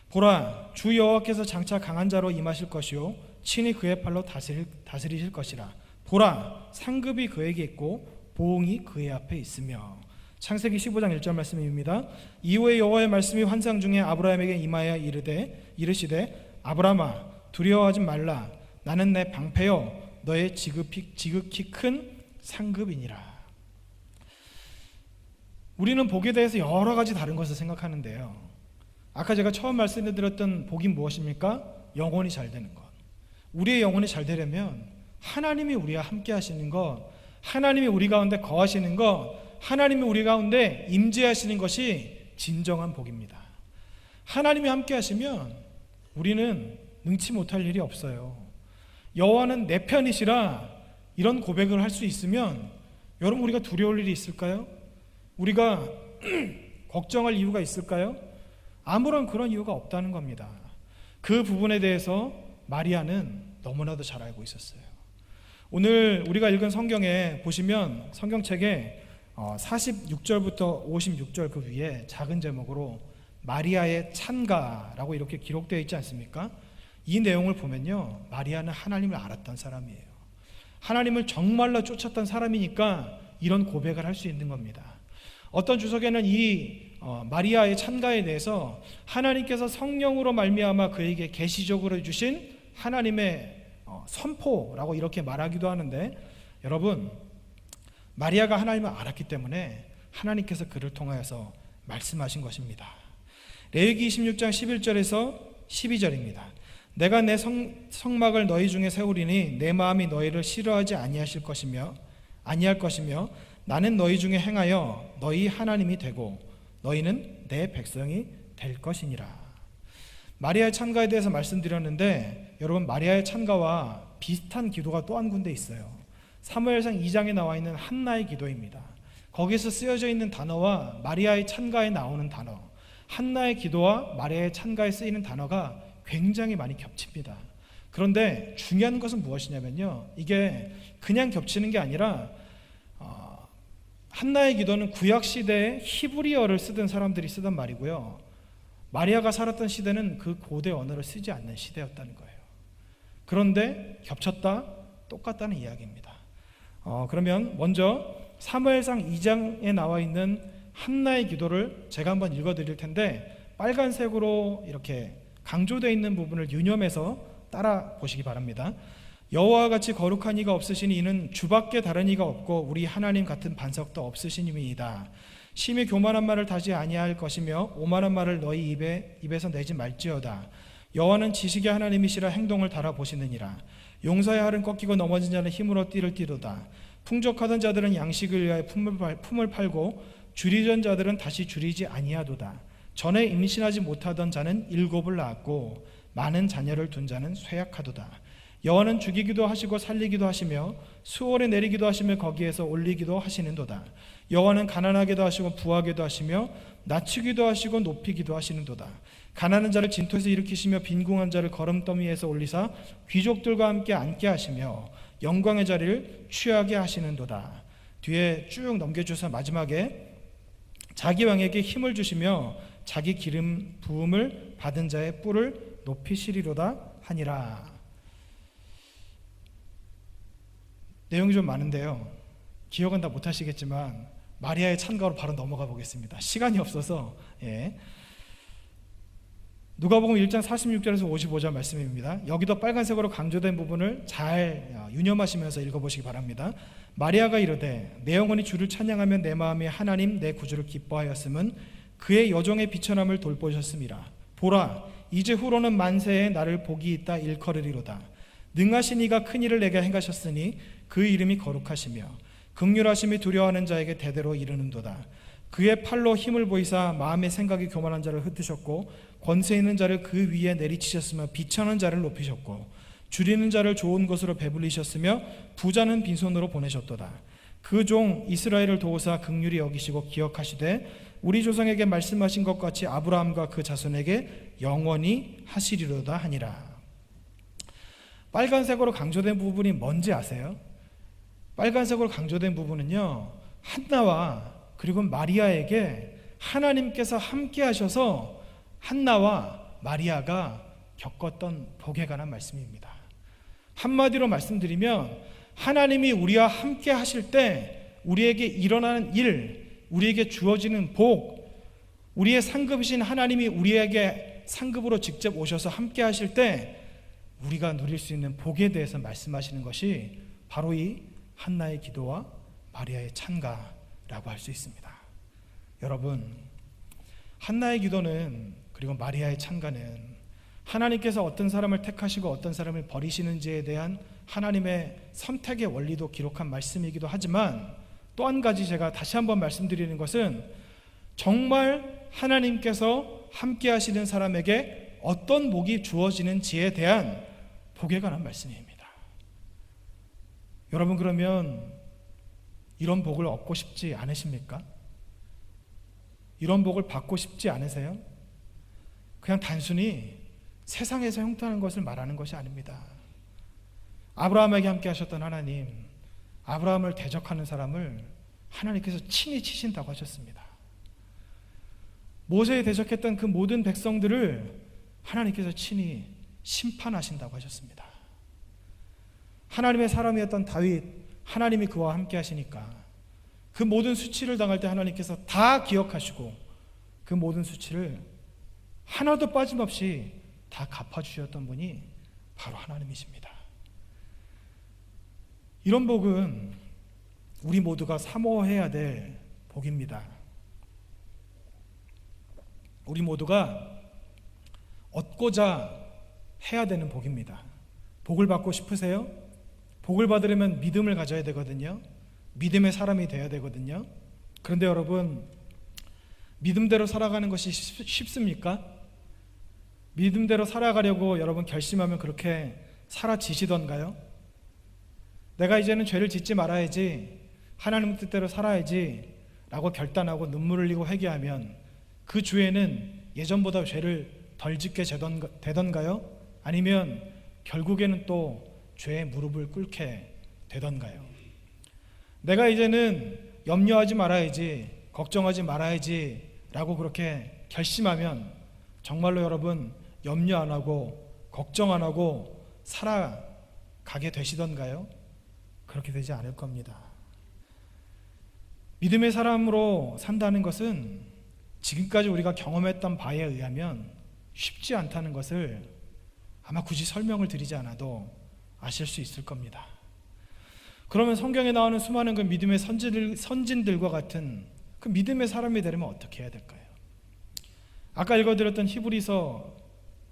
보라, 주 여호와께서 장차 강한 자로 임하실 것이요 친히 그의 팔로 다스리실 것이라. 보라, 상급이 그에게 있고 보응이 그의 앞에 있으며. 창세기 15장 1절 말씀입니다. 이후에 여호와의 말씀이 환상 중에 아브라함에게 임하여 이르시되 아브라함아, 두려워하지 말라. 나는 내 방패요 너의 지극히 큰 상급이니라. 우리는 복에 대해서 여러 가지 다른 것을 생각하는데요, 아까 제가 처음 말씀드렸던 복이 무엇입니까? 영혼이 잘 되는 것. 우리의 영혼이 잘 되려면 하나님이 우리와 함께 하시는 것, 하나님이 우리 가운데 거하시는 것, 하나님이 우리 가운데 임재하시는 것이 진정한 복입니다. 하나님이 함께 하시면 우리는 능치 못할 일이 없어요. 여호와는 내 편이시라, 이런 고백을 할 수 있으면 여러분, 우리가 두려울 일이 있을까요? 우리가 걱정할 이유가 있을까요? 아무런 그런 이유가 없다는 겁니다. 그 부분에 대해서 마리아는 너무나도 잘 알고 있었어요. 오늘 우리가 읽은 성경에 보시면 성경책에 46절부터 56절 그 위에 작은 제목으로 마리아의 찬가라고 이렇게 기록되어 있지 않습니까? 이 내용을 보면요, 마리아는 하나님을 알았던 사람이에요. 하나님을 정말로 쫓았던 사람이니까 이런 고백을 할 수 있는 겁니다. 어떤 주석에는 이 마리아의 찬가에 대해서 하나님께서 성령으로 말미암아 그에게 계시적으로 주신 하나님의 선포라고 이렇게 말하기도 하는데, 여러분, 마리아가 하나님을 알았기 때문에 하나님께서 그를 통하여서 말씀하신 것입니다. 레위기 26장 11절에서 12절입니다. 내가 내 성막을 너희 중에 세우리니 내 마음이 너희를 싫어하지 아니할 것이며 나는 너희 중에 행하여 너희 하나님이 되고 너희는 내 백성이 될 것이니라. 마리아의 찬가에 대해서 말씀드렸는데, 여러분, 마리아의 찬가와 비슷한 기도가 또 한 군데 있어요. 사무엘상 2장에 나와 있는 한나의 기도입니다. 거기서 쓰여져 있는 단어와 마리아의 찬가에 나오는 단어, 한나의 기도와 마리아의 찬가에 쓰이는 단어가 굉장히 많이 겹칩니다. 그런데 중요한 것은 무엇이냐면요, 이게 그냥 겹치는 게 아니라 한나의 기도는 구약시대에 히브리어를 쓰던 사람들이 쓰던 말이고요, 마리아가 살았던 시대는 그 고대 언어를 쓰지 않는 시대였다는 거예요. 그런데 겹쳤다, 똑같다는 이야기입니다. 그러면 먼저 사무엘상 2장에 나와 있는 한나의 기도를 제가 한번 읽어드릴 텐데 빨간색으로 이렇게 강조되어 있는 부분을 유념해서 따라 보시기 바랍니다. 여호와와 같이 거룩한 이가 없으시니 이는 주밖에 다른 이가 없고 우리 하나님 같은 반석도 없으시니이다. 심히 교만한 말을 다시 아니할 것이며 오만한 말을 너희 입에서 내지 말지어다. 여호와는 지식의 하나님이시라 행동을 달아보시느니라. 용사의 팔은 꺾이고 넘어진 자는 힘으로 띠를 띠도다. 풍족하던 자들은 양식을 위하여 품을 팔고 줄이던 자들은 다시 줄이지 아니하도다. 전에 임신하지 못하던 자는 7을 낳았고 많은 자녀를 둔 자는 쇠약하도다. 여호와는 죽이기도 하시고 살리기도 하시며 수월에 내리기도 하시며 거기에서 올리기도 하시는도다. 여호와는 가난하게도 하시고 부하게도 하시며 낮추기도 하시고 높이기도 하시는도다. 가난한 자를 진토에서 일으키시며 빈궁한 자를 거름더미에서 올리사 귀족들과 함께 앉게 하시며 영광의 자리를 취하게 하시는도다. 뒤에 쭉 넘겨주셔서 마지막에 자기 왕에게 힘을 주시며 자기 기름 부음을 받은 자의 뿔을 높이시리로다 하니라. 내용이 좀 많은데요, 기억은 다 못하시겠지만 마리아의 찬가로 바로 넘어가 보겠습니다. 시간이 없어서. 누가복음 1장 46절에서 55절 말씀입니다. 여기도 빨간색으로 강조된 부분을 잘 유념하시면서 읽어보시기 바랍니다. 마리아가 이르되 내 영혼이 주를 찬양하며 내 마음이 하나님 내 구주를 기뻐하였음은 그의 여종의 비천함을 돌보셨음이라. 보라, 이제 후로는 만세에 나를 복이 있다 일컬으리로다. 능하신 이가 큰 일을 내게 행하셨으니 그 이름이 거룩하시며 긍휼하심이 두려워하는 자에게 대대로 이르는도다. 그의 팔로 힘을 보이사 마음의 생각이 교만한 자를 흩으셨고 권세 있는 자를 그 위에 내리치셨으며 비천한 자를 높이셨고 줄이는 자를 좋은 것으로 배불리셨으며 부자는 빈손으로 보내셨도다. 그 종 이스라엘을 도우사 긍휼히 여기시고 기억하시되 우리 조상에게 말씀하신 것 같이 아브라함과 그 자손에게 영원히 하시리로다 하니라. 빨간색으로 강조된 부분이 뭔지 아세요? 빨간색으로 강조된 부분은요, 한나와 그리고 마리아에게 하나님께서 함께 하셔서 한나와 마리아가 겪었던 복에 관한 말씀입니다. 한마디로 말씀드리면 하나님이 우리와 함께 하실 때 우리에게 일어나는 일, 우리에게 주어지는 복, 우리의 상급이신 하나님이 우리에게 상급으로 직접 오셔서 함께 하실 때 우리가 누릴 수 있는 복에 대해서 말씀하시는 것이 바로 이 한나의 기도와 마리아의 찬가라고 할 수 있습니다. 여러분, 한나의 기도는 그리고 마리아의 찬가는 하나님께서 어떤 사람을 택하시고 어떤 사람을 버리시는지에 대한 하나님의 선택의 원리도 기록한 말씀이기도 하지만 또 한 가지 제가 다시 한번 말씀드리는 것은 정말 하나님께서 함께 하시는 사람에게 어떤 복이 주어지는지에 대한 복에 관한 말씀입니다. 여러분, 그러면 이런 복을 얻고 싶지 않으십니까? 이런 복을 받고 싶지 않으세요? 그냥 단순히 세상에서 형통하는 것을 말하는 것이 아닙니다. 아브라함에게 함께 하셨던 하나님, 아브라함을 대적하는 사람을 하나님께서 친히 치신다고 하셨습니다. 모세에 대적했던 그 모든 백성들을 하나님께서 친히 심판하신다고 하셨습니다. 하나님의 사람이었던 다윗, 하나님이 그와 함께 하시니까 그 모든 수치를 당할 때 하나님께서 다 기억하시고 그 모든 수치를 하나도 빠짐없이 다 갚아주셨던 분이 바로 하나님이십니다. 이런 복은 우리 모두가 사모해야 될 복입니다. 우리 모두가 얻고자 해야 되는 복입니다. 복을 받고 싶으세요? 복을 받으려면 믿음을 가져야 되거든요. 믿음의 사람이 되어야 되거든요. 그런데 여러분, 믿음대로 살아가는 것이 쉽습니까? 믿음대로 살아가려고 여러분 결심하면 그렇게 살아지시던가요? 내가 이제는 죄를 짓지 말아야지, 하나님 뜻대로 살아야지 라고 결단하고 눈물을 흘리고 회개하면 그 주에는 예전보다 죄를 덜 짓게 되던가요? 아니면 결국에는 또 죄의 무릎을 꿇게 되던가요? 내가 이제는 염려하지 말아야지, 걱정하지 말아야지 라고 그렇게 결심하면 정말로 여러분 염려 안 하고 걱정 안 하고 살아가게 되시던가요? 그렇게 되지 않을 겁니다. 믿음의 사람으로 산다는 것은 지금까지 우리가 경험했던 바에 의하면 쉽지 않다는 것을 아마 굳이 설명을 드리지 않아도 아실 수 있을 겁니다. 그러면 성경에 나오는 수많은 그 믿음의 선진들과 같은 그 믿음의 사람이 되려면 어떻게 해야 될까요? 아까 읽어드렸던 히브리서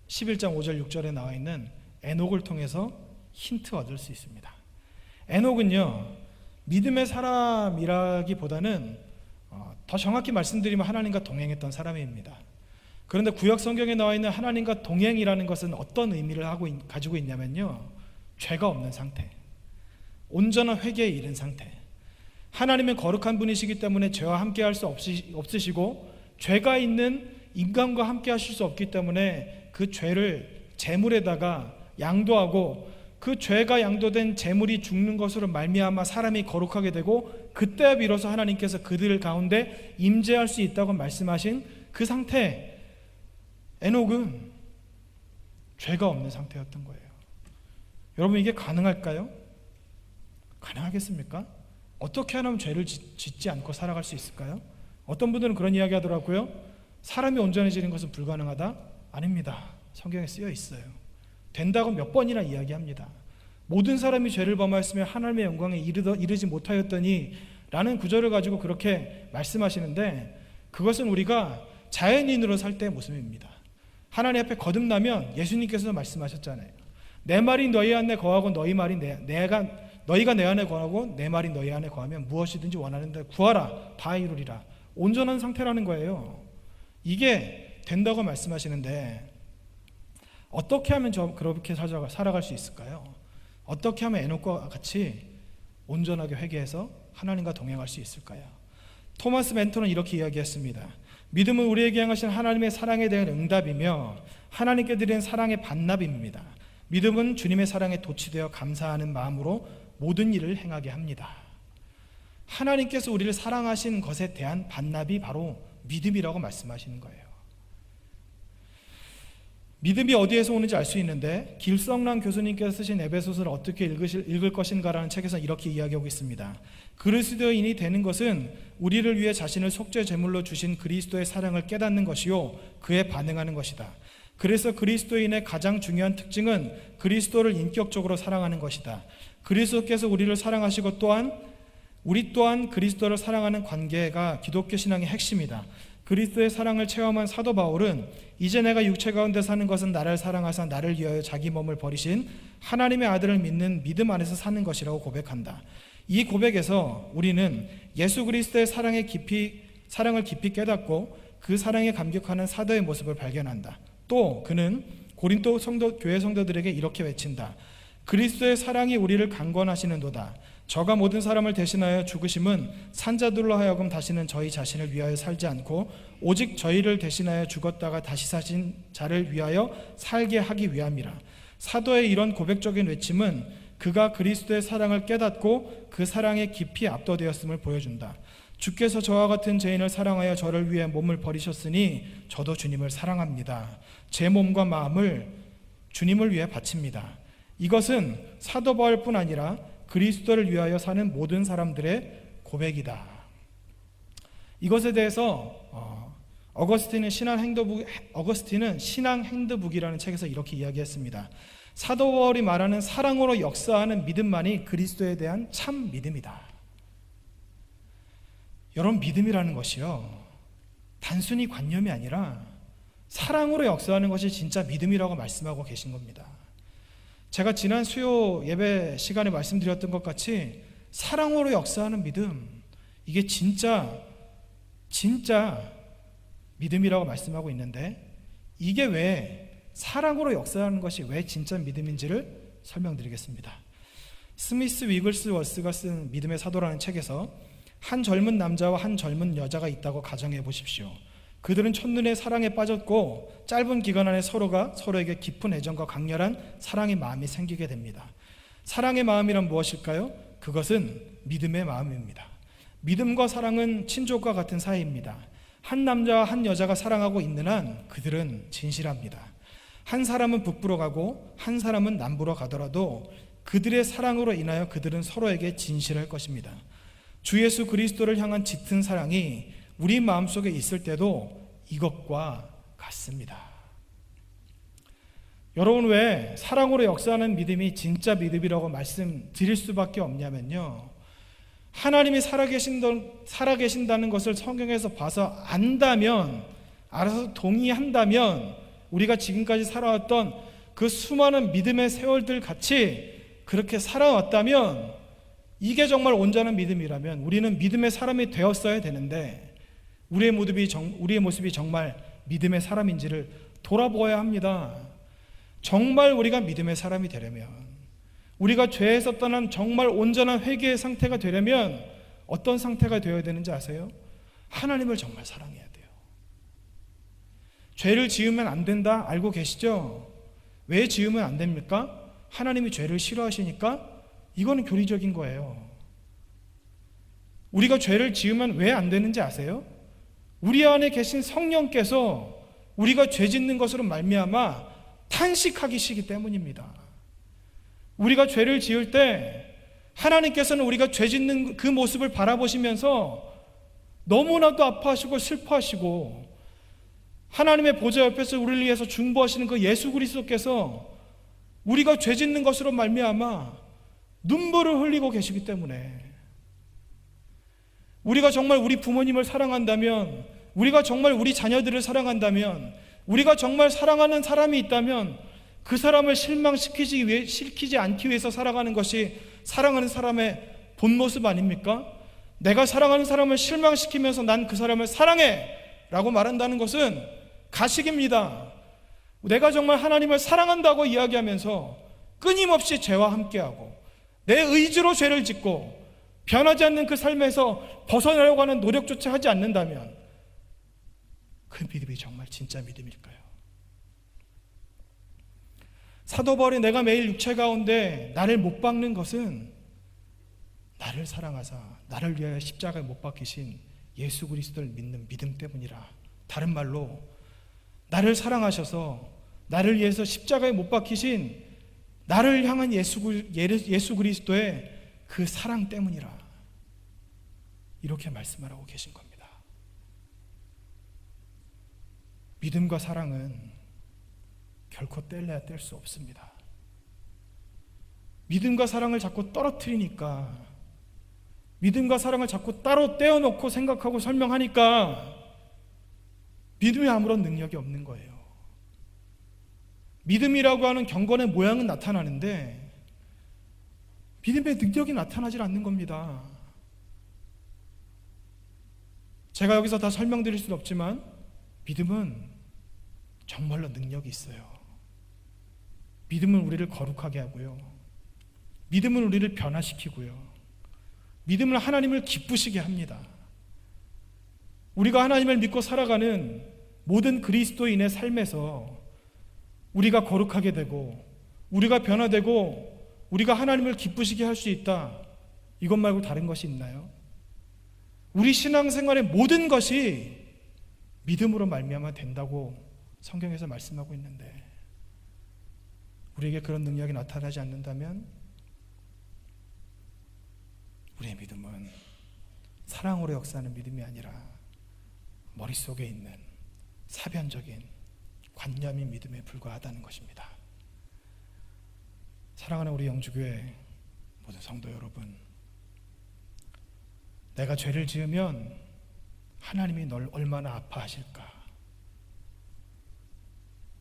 11장 5절 6절에 나와 있는 에녹을 통해서 힌트 얻을 수 있습니다. 에녹은요, 믿음의 사람이라기보다는 더 정확히 말씀드리면 하나님과 동행했던 사람입니다. 그런데 구약 성경에 나와 있는 하나님과 동행이라는 것은 어떤 의미를 가지고 있냐면요, 죄가 없는 상태, 온전한 회개에 이른 상태. 하나님은 거룩한 분이시기 때문에 죄와 함께 할 수 없으시고 죄가 있는 인간과 함께 하실 수 없기 때문에 그 죄를 제물에다가 양도하고 그 죄가 양도된 제물이 죽는 것으로 말미암아 사람이 거룩하게 되고 그때 비로소 하나님께서 그들 가운데 임재할 수 있다고 말씀하신 그 상태, 에녹은 죄가 없는 상태였던 거예요. 여러분, 이게 가능할까요? 가능하겠습니까? 어떻게 하면 죄를 짓지 않고 살아갈 수 있을까요? 어떤 분들은 그런 이야기 하더라고요. 사람이 온전해지는 것은 불가능하다? 아닙니다. 성경에 쓰여 있어요. 된다고 몇 번이나 이야기합니다. 모든 사람이 죄를 범하였으며 하나님의 영광에 이르지 못하였더니 라는 구절을 가지고 그렇게 말씀하시는데, 그것은 우리가 자연인으로 살 때의 모습입니다. 하나님 앞에 거듭나면 예수님께서 말씀하셨잖아요. 내 말이 너희 안에 거하고 너희 말이 너희가 내 안에 거하고 내 말이 너희 안에 거하면 무엇이든지 원하는 데 구하라 다 이루리라. 온전한 상태라는 거예요. 이게 된다고 말씀하시는데 어떻게 하면 그렇게 살아갈 수 있을까요? 어떻게 하면 에녹과 같이 온전하게 회개해서 하나님과 동행할 수 있을까요? 토마스 멘토는 이렇게 이야기했습니다. 믿음은 우리에게 향하신 하나님의 사랑에 대한 응답이며 하나님께 드리는 사랑의 반납입니다. 믿음은 주님의 사랑에 도취되어 감사하는 마음으로 모든 일을 행하게 합니다. 하나님께서 우리를 사랑하신 것에 대한 반납이 바로 믿음이라고 말씀하시는 거예요. 믿음이 어디에서 오는지 알 수 있는데, 길성란 교수님께서 쓰신 에베소서를 어떻게 읽을 것인가라는 책에서 이렇게 이야기하고 있습니다. 그리스도인이 되는 것은 우리를 위해 자신을 속죄 제물로 주신 그리스도의 사랑을 깨닫는 것이요 그에 반응하는 것이다. 그래서 그리스도인의 가장 중요한 특징은 그리스도를 인격적으로 사랑하는 것이다. 그리스도께서 우리를 사랑하시고 우리 또한 그리스도를 사랑하는 관계가 기독교 신앙의 핵심이다. 그리스도의 사랑을 체험한 사도 바울은 이제 내가 육체 가운데 사는 것은 나를 사랑하사 나를 위하여 자기 몸을 버리신 하나님의 아들을 믿는 믿음 안에서 사는 것이라고 고백한다. 이 고백에서 우리는 예수 그리스도의 사랑을 깊이 깨닫고 그 사랑에 감격하는 사도의 모습을 발견한다. 또 그는 고린도 교회 성도들에게 이렇게 외친다. 그리스도의 사랑이 우리를 강권하시는도다. 저가 모든 사람을 대신하여 죽으심은 산자들로 하여금 다시는 저희 자신을 위하여 살지 않고 오직 저희를 대신하여 죽었다가 다시 사신 자를 위하여 살게 하기 위함이라. 사도의 이런 고백적인 외침은 그가 그리스도의 사랑을 깨닫고 그 사랑에 깊이 압도되었음을 보여준다. 주께서 저와 같은 죄인을 사랑하여 저를 위해 몸을 버리셨으니 저도 주님을 사랑합니다. 제 몸과 마음을 주님을 위해 바칩니다. 이것은 사도 바울뿐 아니라 그리스도를 위하여 사는 모든 사람들의 고백이다. 이것에 대해서 어거스틴은 신앙 행드북이라는 책에서 이렇게 이야기했습니다. 사도 바울이 말하는 사랑으로 역사하는 믿음만이 그리스도에 대한 참 믿음이다. 여러분, 믿음이라는 것이요, 단순히 관념이 아니라 사랑으로 역사하는 것이 진짜 믿음이라고 말씀하고 계신 겁니다. 제가 지난 수요 예배 시간에 말씀드렸던 것 같이 사랑으로 역사하는 믿음, 이게 진짜 믿음이라고 말씀하고 있는데, 이게 왜 사랑으로 역사하는 것이 왜 진짜 믿음인지를 설명드리겠습니다. 스미스 위글스워스가 쓴 믿음의 사도라는 책에서 한 젊은 남자와 한 젊은 여자가 있다고 가정해 보십시오. 그들은 첫눈에 사랑에 빠졌고 짧은 기간 안에 서로가 서로에게 깊은 애정과 강렬한 사랑의 마음이 생기게 됩니다. 사랑의 마음이란 무엇일까요? 그것은 믿음의 마음입니다. 믿음과 사랑은 친족과 같은 사이입니다. 한 남자와 한 여자가 사랑하고 있는 한 그들은 진실합니다. 한 사람은 북부로 가고 한 사람은 남부로 가더라도 그들의 사랑으로 인하여 그들은 서로에게 진실할 것입니다. 주 예수 그리스도를 향한 짙은 사랑이 우리 마음속에 있을 때도 이것과 같습니다. 여러분, 왜 사랑으로 역사하는 믿음이 진짜 믿음이라고 말씀드릴 수밖에 없냐면요, 하나님이 살아계신다는 것을 성경에서 봐서 안다면, 알아서 동의한다면, 우리가 지금까지 살아왔던 그 수많은 믿음의 세월들 같이 그렇게 살아왔다면, 이게 정말 온전한 믿음이라면 우리는 믿음의 사람이 되었어야 되는데, 우리의 모습이 정말 믿음의 사람인지를 돌아보아야 합니다. 정말 우리가 믿음의 사람이 되려면, 우리가 죄에서 떠난 정말 온전한 회개의 상태가 되려면 어떤 상태가 되어야 되는지 아세요? 하나님을 정말 사랑해야 돼요. 죄를 지으면 안 된다 알고 계시죠? 왜 지으면 안 됩니까? 하나님이 죄를 싫어하시니까? 이거는 교리적인 거예요. 우리가 죄를 지으면 왜 안 되는지 아세요? 우리 안에 계신 성령께서 우리가 죄 짓는 것으로 말미암아 탄식하시기 때문입니다. 우리가 죄를 지을 때 하나님께서는 우리가 죄 짓는 그 모습을 바라보시면서 너무나도 아파하시고 슬퍼하시고, 하나님의 보좌 옆에서 우리를 위해서 중보하시는 그 예수 그리스도께서 우리가 죄 짓는 것으로 말미암아 눈물을 흘리고 계시기 때문에, 우리가 정말 우리 부모님을 사랑한다면, 우리가 정말 우리 자녀들을 사랑한다면, 우리가 정말 사랑하는 사람이 있다면 그 사람을 실망시키지 않기 위해서 살아가는 것이 사랑하는 사람의 본 모습 아닙니까? 내가 사랑하는 사람을 실망시키면서 난 그 사람을 사랑해 라고 말한다는 것은 가식입니다. 내가 정말 하나님을 사랑한다고 이야기하면서 끊임없이 죄와 함께하고 내 의지로 죄를 짓고 변하지 않는 그 삶에서 벗어나려고 하는 노력조차 하지 않는다면 그 믿음이 정말 진짜 믿음일까요? 사도 바울이 내가 매일 육체 가운데 나를 못 박는 것은 나를 사랑하사 나를 위하여 십자가에 못 박히신 예수 그리스도를 믿는 믿음 때문이라. 다른 말로 나를 사랑하셔서 나를 위해서 십자가에 못 박히신 나를 향한 예수 그리스도의 그 사랑 때문이라. 이렇게 말씀하라고 계신 겁니다. 믿음과 사랑은 결코 뗄래야 뗄 수 없습니다. 믿음과 사랑을 자꾸 떨어뜨리니까, 믿음과 사랑을 자꾸 따로 떼어놓고 생각하고 설명하니까 믿음이 아무런 능력이 없는 거예요. 믿음이라고 하는 경건의 모양은 나타나는데 믿음의 능력이 나타나질 않는 겁니다. 제가 여기서 다 설명드릴 수는 없지만 믿음은 정말로 능력이 있어요. 믿음은 우리를 거룩하게 하고요, 믿음은 우리를 변화시키고요, 믿음은 하나님을 기쁘시게 합니다. 우리가 하나님을 믿고 살아가는 모든 그리스도인의 삶에서 우리가 거룩하게 되고 우리가 변화되고 우리가 하나님을 기쁘시게 할 수 있다, 이것 말고 다른 것이 있나요? 우리 신앙생활의 모든 것이 믿음으로 말미암아 된다고 성경에서 말씀하고 있는데, 우리에게 그런 능력이 나타나지 않는다면 우리의 믿음은 사랑으로 역사하는 믿음이 아니라 머릿속에 있는 사변적인 관념인 믿음에 불과하다는 것입니다. 사랑하는 우리 영주교회 모든 성도 여러분, 내가 죄를 지으면 하나님이 널 얼마나 아파하실까?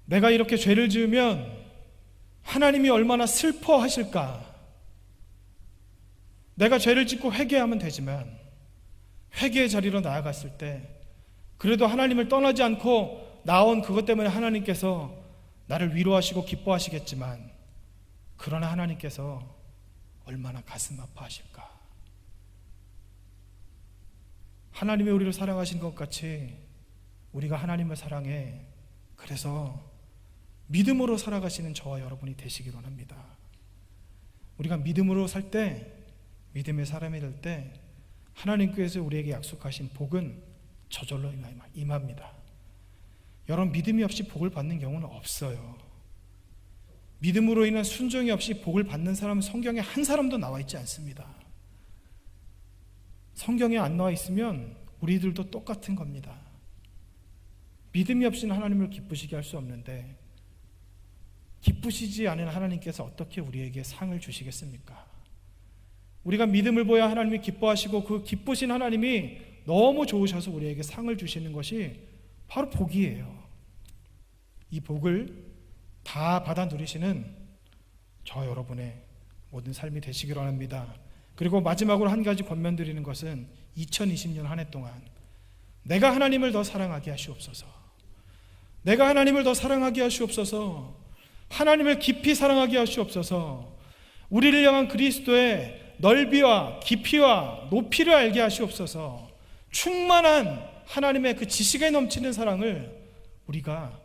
내가 이렇게 죄를 지으면 하나님이 얼마나 슬퍼하실까? 내가 죄를 짓고 회개하면 되지만 회개의 자리로 나아갔을 때 그래도 하나님을 떠나지 않고 나온 그것 때문에 하나님께서 나를 위로하시고 기뻐하시겠지만, 그러나 하나님께서 얼마나 가슴 아파하실까? 하나님이 우리를 사랑하신 것 같이 우리가 하나님을 사랑해, 그래서 믿음으로 살아가시는 저와 여러분이 되시기 원합니다. 우리가 믿음으로 살 때, 믿음의 사람이 될 때 하나님께서 우리에게 약속하신 복은 저절로 임합니다. 여러분, 믿음이 없이 복을 받는 경우는 없어요. 믿음으로 인한 순종이 없이 복을 받는 사람은 성경에 한 사람도 나와 있지 않습니다. 성경에 안 나와 있으면 우리들도 똑같은 겁니다. 믿음이 없이는 하나님을 기쁘시게 할 수 없는데, 기쁘시지 않은 하나님께서 어떻게 우리에게 상을 주시겠습니까? 우리가 믿음을 보여야 하나님이 기뻐하시고, 그 기쁘신 하나님이 너무 좋으셔서 우리에게 상을 주시는 것이 바로 복이에요. 이 복을 다 받아 누리시는 저 여러분의 모든 삶이 되시기로 합니다. 그리고 마지막으로 한 가지 권면드리는 것은 2020년 한 해 동안 내가 하나님을 더 사랑하게 하시옵소서. 내가 하나님을 더 사랑하게 하시옵소서. 하나님을 깊이 사랑하게 하시옵소서. 우리를 향한 그리스도의 넓이와 깊이와 높이를 알게 하시옵소서. 충만한 하나님의 그 지식에 넘치는 사랑을 우리가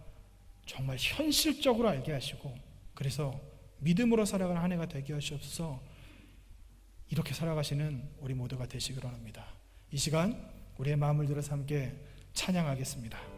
정말 현실적으로 알게 하시고, 그래서 믿음으로 살아가는 한 해가 되게 하시옵소서. 이렇게 살아가시는 우리 모두가 되시기로 합니다. 이 시간 우리의 마음을 들어서 함께 찬양하겠습니다.